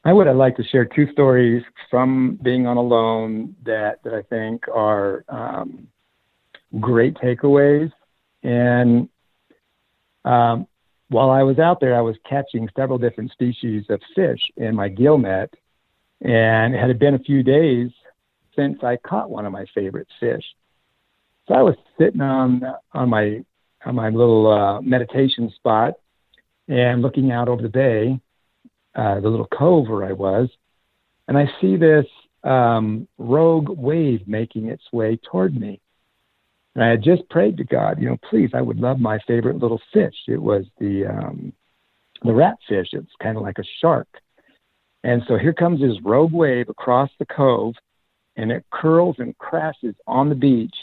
I would like to share two stories from being on alone that I think are great takeaways. And while I was out there, I was catching several different species of fish in my gill net, and it had been a few days since I caught one of my favorite fish. So I was sitting on my little meditation spot and looking out over the bay, the little cove where I was, and I see this rogue wave making its way toward me. And I had just prayed to God, please, I would love my favorite little fish. It was the ratfish. It's kind of like a shark. And so here comes this rogue wave across the cove, and it curls and crashes on the beach.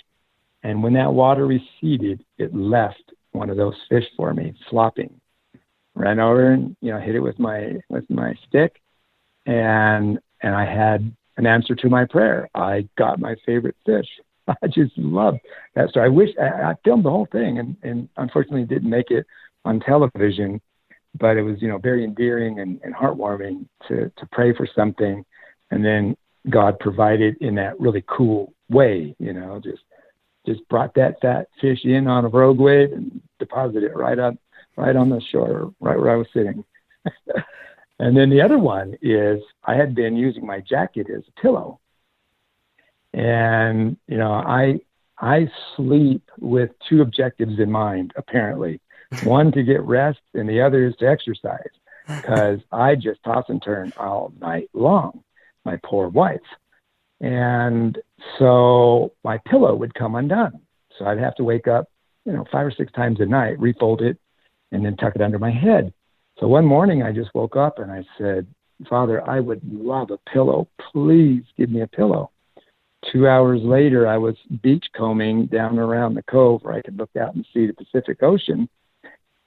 And when that water receded, it left one of those fish for me, flopping. Ran over and hit it with my stick, and I had an answer to my prayer. I got my favorite fish. I just love that story. I wish I filmed the whole thing, and unfortunately didn't make it on television, but it was very endearing and heartwarming to pray for something, and then God provided in that really cool way. Just brought that fat fish in on a rogue wave and deposited it right on the shore, right where I was sitting. And then the other one is I had been using my jacket as a pillow. And, I sleep with two objectives in mind, apparently. One, to get rest, and the other is to exercise, because I just toss and turn all night long, my poor wife. And so my pillow would come undone. So I'd have to wake up, 5 or 6 times a night, refold it, and then tuck it under my head. So one morning I just woke up and I said, Father, I would love a pillow. Please give me a pillow. 2 hours later, I was beachcombing down around the cove where I could look out and see the Pacific Ocean.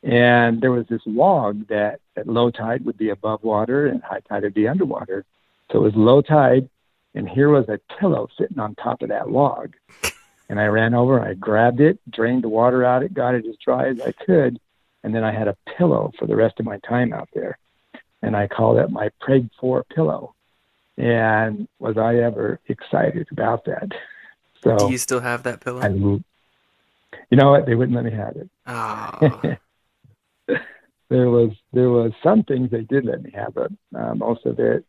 And there was this log that at low tide would be above water and high tide would be underwater. So it was low tide, and here was a pillow sitting on top of that log. And I ran over, I grabbed it, drained the water out, it got it as dry as I could, and then I had a pillow for the rest of my time out there. And I called it my prayed for pillow. And was I ever excited about that? So Do you still have that pillow? I moved. You know what? They wouldn't let me have it. Oh. There was some things they did let me have, but most of it,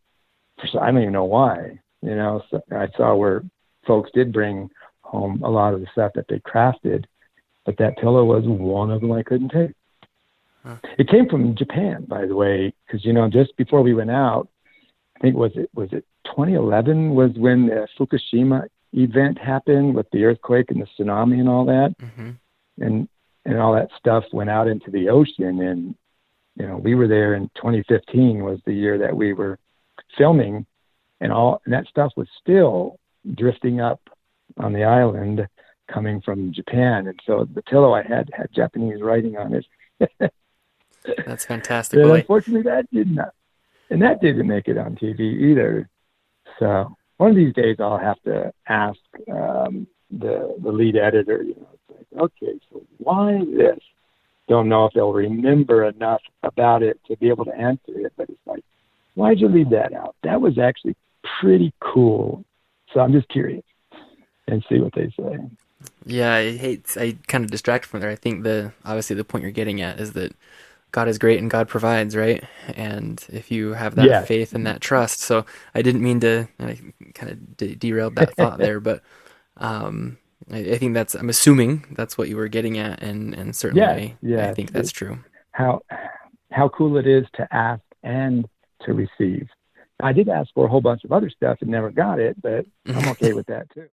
I don't even know why. So I saw where folks did bring home a lot of the stuff that they crafted, but that pillow was one of them I couldn't take. Huh. It came from Japan, by the way, because just before we went out, I think was it 2011 was when the Fukushima event happened with the earthquake and the tsunami and all that, Mm-hmm. and all that stuff went out into the ocean, and we were there in 2015 was the year that we were filming, and that stuff was still drifting up on the island coming from Japan, and so the pillow I had Japanese writing on it. That's fantastic. And Well, unfortunately, that didn't make it on TV either. So one of these days, I'll have to ask the lead editor. It's like, okay, so why this? Don't know if they'll remember enough about it to be able to answer it, but it's like, why'd you leave that out? That was actually pretty cool. So I'm just curious and see what they say. yeah, I kind of distracted from there. I think obviously the point you're getting at is that God is great and God provides, right? And if you have that Yes. faith and that trust, so I didn't mean to, I kind of derailed that thought there, but I think I'm assuming that's what you were getting at, and Yes, certainly I yes. think that's true. How cool it is to ask and to receive. I did ask for a whole bunch of other stuff and never got it, but I'm okay with that too.